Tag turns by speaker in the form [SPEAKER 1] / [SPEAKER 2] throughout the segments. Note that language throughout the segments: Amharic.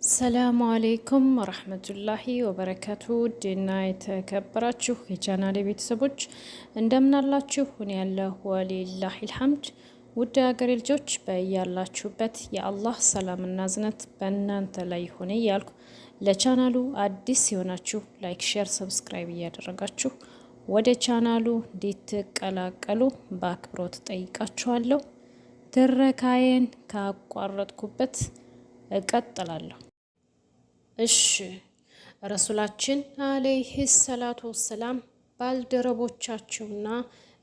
[SPEAKER 1] ሰላሙ አለይኩም ወራህመቱላሂ ወበረካቱ። ድና የተከበራችሁ የቻናሌ ቤተሰቦች እንደምናላችሁ ሁን ያለሁ ወሊላሂል ሐምድ። ውድ ሀገሬ ልጆች በያላችሁበት የአላህ ሰላምና እዝነት በእናንተ ላይ ሆነ እያልኩ ለቻናሉ አዲስ ሲሆናችሁ ላይክ፣ ሼር፣ ሰብስክራይብ እያደረጋችሁ ወደ ቻናሉ እንድትቀላቀሉ በአክብሮት ጠይቃችኋለሁ። ትረካዬን ካቋረጥኩበት እቀጥላለሁ። እሺ ረሱላችን አለይሂ ሰላቱ ወሰላም ባልደረቦቻቸውና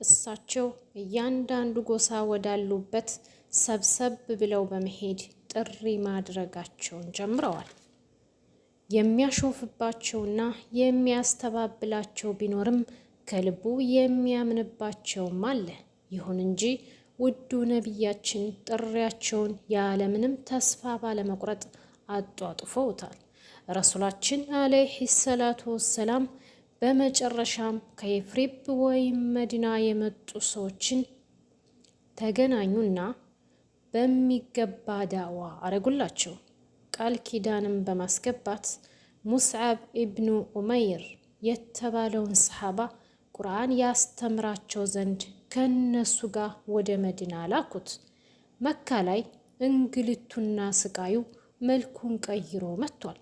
[SPEAKER 1] እሳቸው እያንዳንዱ ጎሳ ወዳሉበት ሰብሰብ ብለው በመሄድ ጥሪ ማድረጋቸውን ጀምረዋል። የሚያሾፍባቸውና የሚያስተባብላቸው ቢኖርም ከልቡ የሚያምንባቸውም አለ። ይሁን እንጂ ውዱ ነቢያችን ጥሪያቸውን ያለምንም ተስፋ ባለመቁረጥ አጧጡፈውታል። ረሱላችን አለይሂ ሰላቱ ወሰላም በመጨረሻም ከየፍሪብ ወይም መዲና የመጡ ሰዎችን ተገናኙና በሚገባ ዳዋ አረጉላቸው። ቃል ኪዳንም በማስገባት ሙስዓብ ኢብኑ ኡመይር የተባለውን ሰሓባ ቁርአን ያስተምራቸው ዘንድ ከነሱ ጋር ወደ መዲና ላኩት። መካ ላይ እንግልቱና ስቃዩ መልኩን ቀይሮ መጥቷል።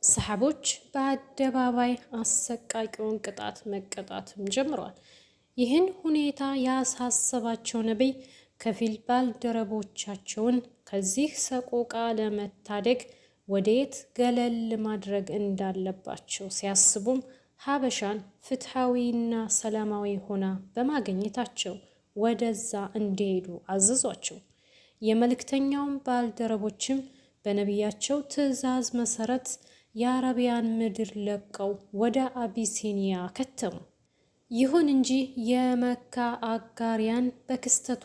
[SPEAKER 1] ሰሓቦች በአደባባይ አሰቃቂውን ቅጣት መቀጣትም ጀምረዋል። ይህን ሁኔታ ያሳሰባቸው ነቢይ ከፊል ባልደረቦቻቸውን ከዚህ ሰቆቃ ለመታደግ ወደየት ገለል ማድረግ እንዳለባቸው ሲያስቡም ሀበሻን ፍትሐዊና ሰላማዊ ሆና በማግኘታቸው ወደዛ እንዲሄዱ አዘዟቸው። የመልእክተኛውን ባልደረቦችም በነቢያቸው ትዕዛዝ መሰረት የአረቢያን ምድር ለቀው ወደ አቢሲኒያ ከተሙ። ይሁን እንጂ የመካ አጋሪያን በክስተቱ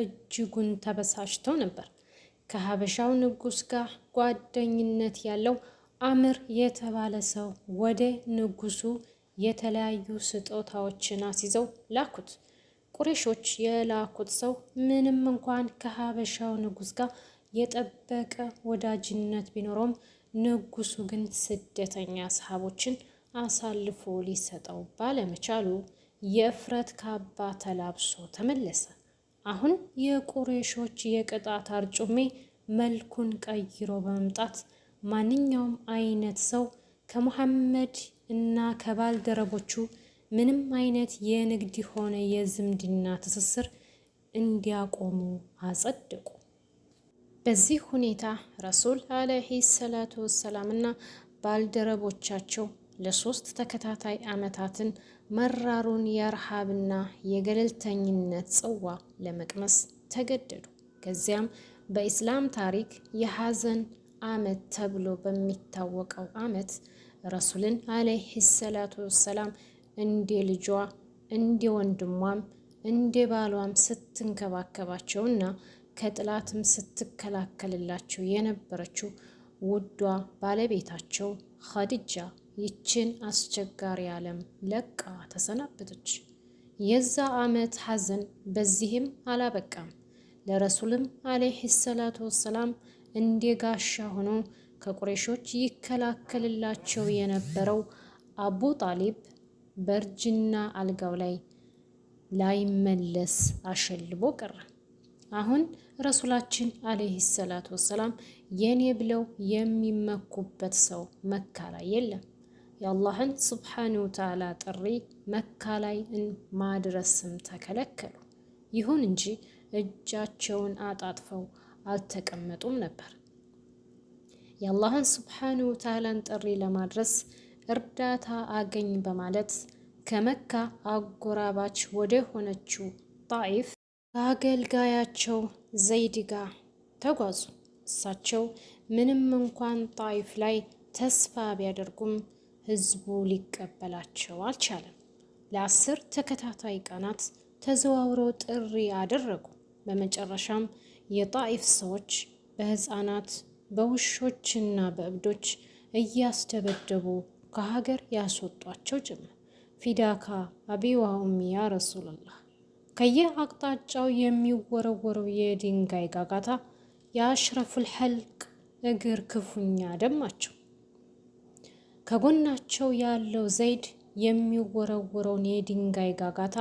[SPEAKER 1] እጅጉን ተበሳጭተው ነበር። ከሀበሻው ንጉስ ጋር ጓደኝነት ያለው አምር የተባለ ሰው ወደ ንጉሱ የተለያዩ ስጦታዎችን አስይዘው ላኩት። ቁረሾች የላኩት ሰው ምንም እንኳን ከሀበሻው ንጉስ ጋር የጠበቀ ወዳጅነት ቢኖረውም ንጉሱ ግን ስደተኛ ሰሃቦችን አሳልፎ ሊሰጠው ባለመቻሉ የእፍረት ካባ ተላብሶ ተመለሰ። አሁን የቁረሾች የቅጣት አርጩሜ መልኩን ቀይሮ በመምጣት ማንኛውም አይነት ሰው ከሙሐመድ እና ከባልደረቦቹ ምንም አይነት የንግድ ሆነ የዝምድና ትስስር እንዲያቆሙ አጸደቁ። በዚህ ሁኔታ ረሱል አለይሂ ሰላቱ ወሰላም እና ባልደረቦቻቸው ለሶስት ተከታታይ ዓመታትን መራሩን የረሃብና የገለልተኝነት ጽዋ ለመቅመስ ተገደዱ። ከዚያም በኢስላም ታሪክ የሐዘን ዓመት ተብሎ በሚታወቀው ዓመት ረሱልን አለይሂ ሰላቱ ወሰላም እንደ ልጇ እንደ ወንድሟም እንደ ባሏም ስትንከባከባቸውና ከጥላትም ስትከላከልላቸው የነበረችው ውዷ ባለቤታቸው ኸዲጃ ይችን አስቸጋሪ ዓለም ለቃ ተሰናበተች። የዛ ዓመት ሐዘን በዚህም አላበቃም። ለረሱልም አለይሂ ሰላቱ ወሰላም እንደ ጋሻ ሆኖ ከቁረሾች ይከላከልላቸው የነበረው አቡ ጣሊብ በእርጅና አልጋው ላይ ላይመለስ አሸልቦ ቀረ። አሁን ረሱላችን አለይሂ ሰላቱ ወሰላም የኔ ብለው የሚመኩበት ሰው መካ ላይ የለም። የአላህን ሱብሓነሁ ወተዓላ ጥሪ መካ ላይ ማድረስም ተከለከሉ። ይሁን እንጂ እጃቸውን አጣጥፈው አልተቀመጡም ነበር። የአላህን ሱብሓነሁ ወተዓላን ጥሪ ለማድረስ እርዳታ አገኝ በማለት ከመካ አጎራባች ወደ ሆነችው ጣኢፍ ከአገልጋያቸው ዘይድ ጋር ተጓዙ። እሳቸው ምንም እንኳን ጣኢፍ ላይ ተስፋ ቢያደርጉም ህዝቡ ሊቀበላቸው አልቻለም። ለ10 ተከታታይ ቀናት ተዘዋውረው ጥሪ አደረጉ። በመጨረሻም የጣኢፍ ሰዎች በህፃናት በውሾችና በእብዶች እያስደበደቡ ከሀገር ያስወጧቸው ጀመር። ፊዳካ አቢ ወኡሚ ያ ረሱላላህ። ከየአቅጣጫው የሚወረወረው የድንጋይ ጋጋታ የአሽረፉል ሐልቅ እግር ክፉኛ ደማቸው። ከጎናቸው ያለው ዘይድ የሚወረወረውን የድንጋይ ጋጋታ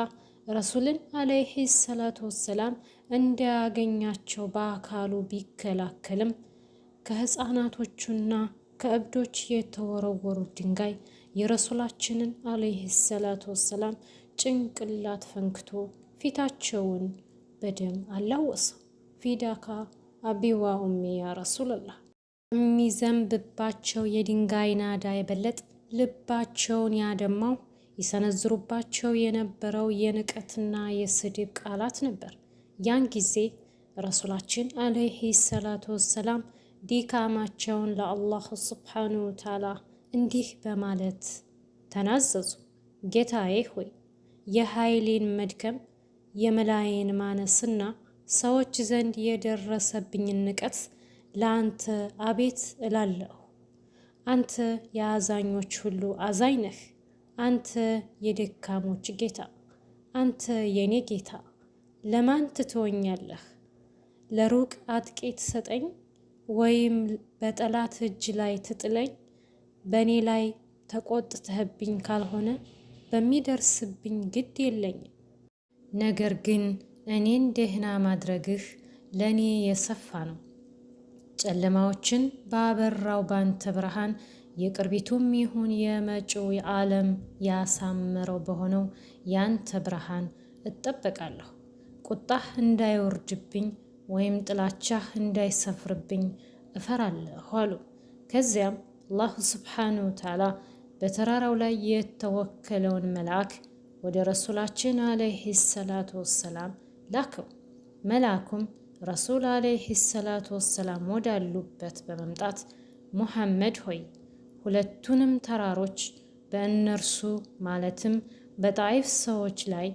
[SPEAKER 1] ረሱልን አለይሂ ሰላቱ ወሰላም እንዳያገኛቸው በአካሉ ቢከላከልም ከህፃናቶቹና ከእብዶች የተወረወሩት ድንጋይ የረሱላችንን አለይሂ ሰላቱ ወሰላም ጭንቅላት ፈንክቶ ፊታቸውን በደም አላወሰው። ፊዳካ አቢዋ ኡሚ ያ ረሱልላህ። የሚዘንብባቸው የድንጋይ ናዳ የበለጥ ልባቸውን ያደማው ይሰነዝሩባቸው የነበረው የንቀትና የስድብ ቃላት ነበር። ያን ጊዜ ረሱላችን አለይሂ ሰላቱ ወሰላም ዲካማቸውን ለአላህ ሱብሓነሁ ወተዓላ እንዲህ በማለት ተናዘዙ። ጌታዬ ሆይ የኃይሌን መድከም የመላዬን ማነስና ሰዎች ዘንድ የደረሰብኝን ንቀት ለአንተ አቤት እላለሁ። አንተ የአዛኞች ሁሉ አዛኝ ነህ። አንተ የደካሞች ጌታ፣ አንተ የኔ ጌታ ለማን ትተወኛለህ? ለሩቅ አጥቂ ትሰጠኝ ወይም በጠላት እጅ ላይ ትጥለኝ? በእኔ ላይ ተቆጥተህብኝ ካልሆነ በሚደርስብኝ ግድ የለኝም። ነገር ግን እኔን ደህና ማድረግህ ለእኔ የሰፋ ነው። ጨለማዎችን ባበራው ባንተ ብርሃን የቅርቢቱም ይሁን የመጪው የዓለም ያሳመረው በሆነው ያንተ ብርሃን እጠበቃለሁ። ቁጣህ እንዳይወርድብኝ ወይም ጥላቻህ እንዳይሰፍርብኝ እፈራለሁ አሉ። ከዚያም አላሁ ስብሓነሁ ወተዓላ በተራራው ላይ የተወከለውን መልአክ ወደ ረሱላችን አለይሂ ሰላቱ ወሰላም ላከው። መልአኩም ረሱል አለይሂ ሰላቱ ወሰላም ወዳሉበት በመምጣት ሙሐመድ ሆይ ሁለቱንም ተራሮች በእነርሱ ማለትም በጣይፍ ሰዎች ላይ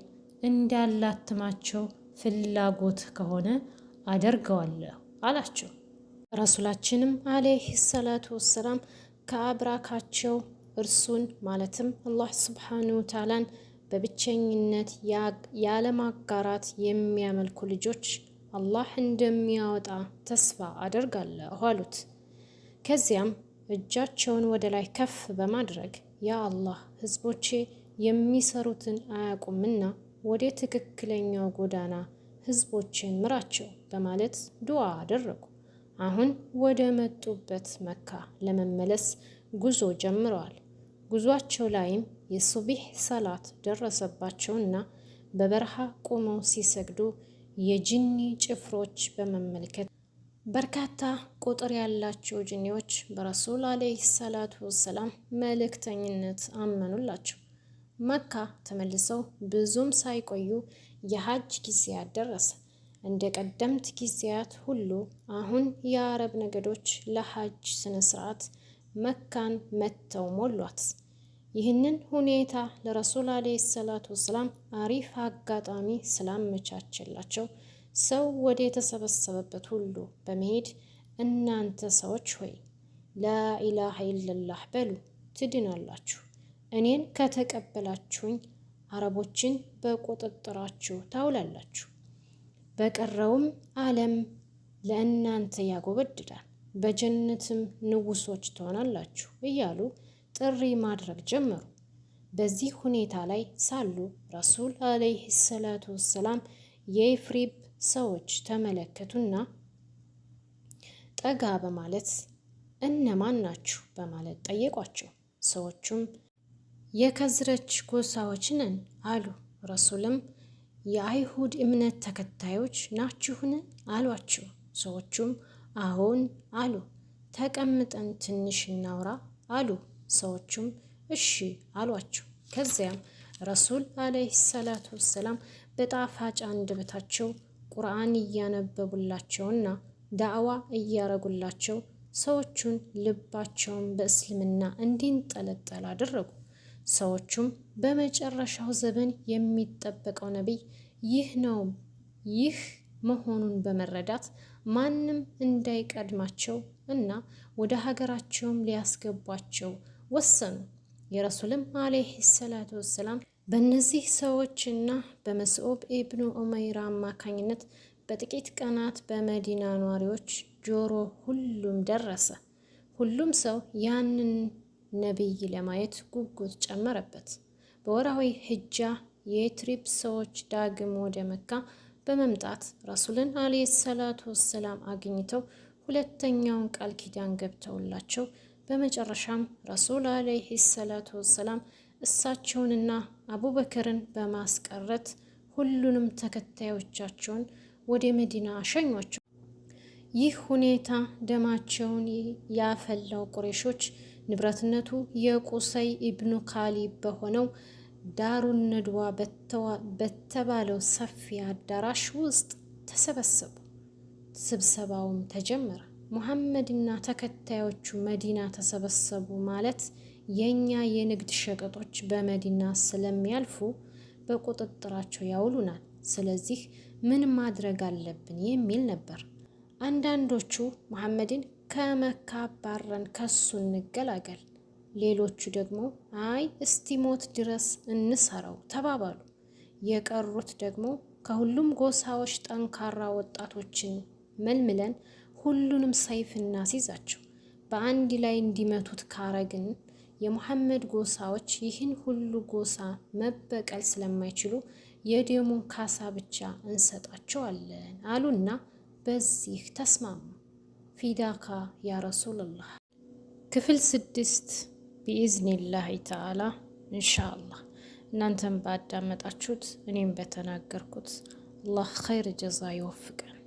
[SPEAKER 1] እንዳላትማቸው ፍላጎት ከሆነ አደርገዋለሁ አላቸው። ረሱላችንም አለይሂ ሰላቱ ወሰላም ከአብራካቸው እርሱን ማለትም አላህ ሱብሓነሁ ወተዓላን በብቸኝነት ያለማጋራት የሚያመልኩ ልጆች አላህ እንደሚያወጣ ተስፋ አደርጋለሁ አሉት። ከዚያም እጃቸውን ወደ ላይ ከፍ በማድረግ ያ አላህ ህዝቦቼ የሚሰሩትን አያውቁምና ወደ ትክክለኛው ጎዳና ህዝቦችን ምራቸው በማለት ዱዓ አደረጉ። አሁን ወደ መጡበት መካ ለመመለስ ጉዞ ጀምረዋል። ጉዟቸው ላይም የሱቢህ ሰላት ደረሰባቸውና በበረሃ ቆመው ሲሰግዱ የጅኒ ጭፍሮች በመመልከት በርካታ ቁጥር ያላቸው ጅኒዎች በረሱል አለይሂ ሰላቱ ወሰላም መልእክተኝነት አመኑላቸው። መካ ተመልሰው ብዙም ሳይቆዩ የሀጅ ጊዜያት ደረሰ። እንደ ቀደምት ጊዜያት ሁሉ አሁን የአረብ ነገዶች ለሀጅ ስነ ስርዓት መካን መተው ሞሏት። ይህንን ሁኔታ ለረሱል አለይሂ ሰላቱ ወሰላም አሪፍ አጋጣሚ ስላመቻቸላቸው ሰው ወደ የተሰበሰበበት ሁሉ በመሄድ እናንተ ሰዎች ሆይ ላኢላሃ ኢለላህ በሉ ትድናላችሁ፣ እኔን ከተቀበላችሁኝ አረቦችን በቁጥጥራችሁ ታውላላችሁ፣ በቀረውም ዓለም ለእናንተ ያጎበድዳል፣ በጀነትም ንጉሶች ትሆናላችሁ እያሉ ጥሪ ማድረግ ጀመሩ። በዚህ ሁኔታ ላይ ሳሉ ረሱል አለይሂ ሰላቱ ወሰላም የኢፍሪብ ሰዎች ተመለከቱና ጠጋ በማለት እነማን ናችሁ በማለት ጠየቋቸው። ሰዎቹም የከዝረች ጎሳዎች ነን አሉ። ረሱልም የአይሁድ እምነት ተከታዮች ናችሁን አሏቸው። ሰዎቹም አዎን አሉ። ተቀምጠን ትንሽ እናውራ አሉ። ሰዎቹም እሺ አሏቸው። ከዚያም ረሱል አለይሂ ሰላቱ ወሰላም በጣፋጭ አንደበታቸው ቁርአን እያነበቡላቸውና ዳዕዋ እያረጉላቸው ሰዎቹን ልባቸውን በእስልምና እንዲንጠለጠል አደረጉ። ሰዎቹም በመጨረሻው ዘመን የሚጠበቀው ነቢይ ይህ መሆኑን በመረዳት ማንም እንዳይቀድማቸው እና ወደ ሀገራቸውም ሊያስገቧቸው ወሰኑ። የረሱልም አለይሂ ሰላቱ ወሰላም በእነዚህ ሰዎችና በመስዑብ ኢብኑ ኡመይር አማካኝነት በጥቂት ቀናት በመዲና ኗሪዎች ጆሮ ሁሉም ደረሰ። ሁሉም ሰው ያንን ነቢይ ለማየት ጉጉት ጨመረበት። በወርሃዊ ሂጃ የትሪብ ሰዎች ዳግም ወደ መካ በመምጣት ረሱልን አለይሂ ሰላቱ ወሰላም አግኝተው ሁለተኛውን ቃል ኪዳን ገብተውላቸው በመጨረሻም ረሱል አለይሂ ሰላቱ ወሰላም እሳቸውንና አቡበክርን በማስቀረት ሁሉንም ተከታዮቻቸውን ወደ መዲና አሸኟቸው። ይህ ሁኔታ ደማቸውን ያፈላው ቁረይሾች ንብረትነቱ የቁሰይ ኢብኑ ካሊብ በሆነው ዳሩን ነድዋ በተባለው ሰፊ አዳራሽ ውስጥ ተሰበሰቡ። ስብሰባውም ተጀመረ። ሙሐመድና ተከታዮቹ መዲና ተሰበሰቡ ማለት የኛ የንግድ ሸቀጦች በመዲና ስለሚያልፉ በቁጥጥራቸው ያውሉናል፣ ስለዚህ ምን ማድረግ አለብን የሚል ነበር። አንዳንዶቹ ሙሐመድን ከመካ ባረን ከሱ እንገላገል፣ ሌሎቹ ደግሞ አይ እስቲሞት ድረስ እንሰራው ተባባሉ። የቀሩት ደግሞ ከሁሉም ጎሳዎች ጠንካራ ወጣቶችን መልምለን ሁሉንም ሰይፍ እናስይዛቸው፣ በአንድ ላይ እንዲመቱት ካረግን የሙሐመድ ጎሳዎች ይህን ሁሉ ጎሳ መበቀል ስለማይችሉ የደሙን ካሳ ብቻ እንሰጣቸዋለን አሉና በዚህ ተስማሙ። ፊዳካ ያ ረሱልላህ። ክፍል 6 ቢኢዝኒላህ ተዓላ ኢንሻአላህ። እናንተም ባዳመጣችሁት እኔም በተናገርኩት አላህ ኸይር ጀዛ ይወፍቀን።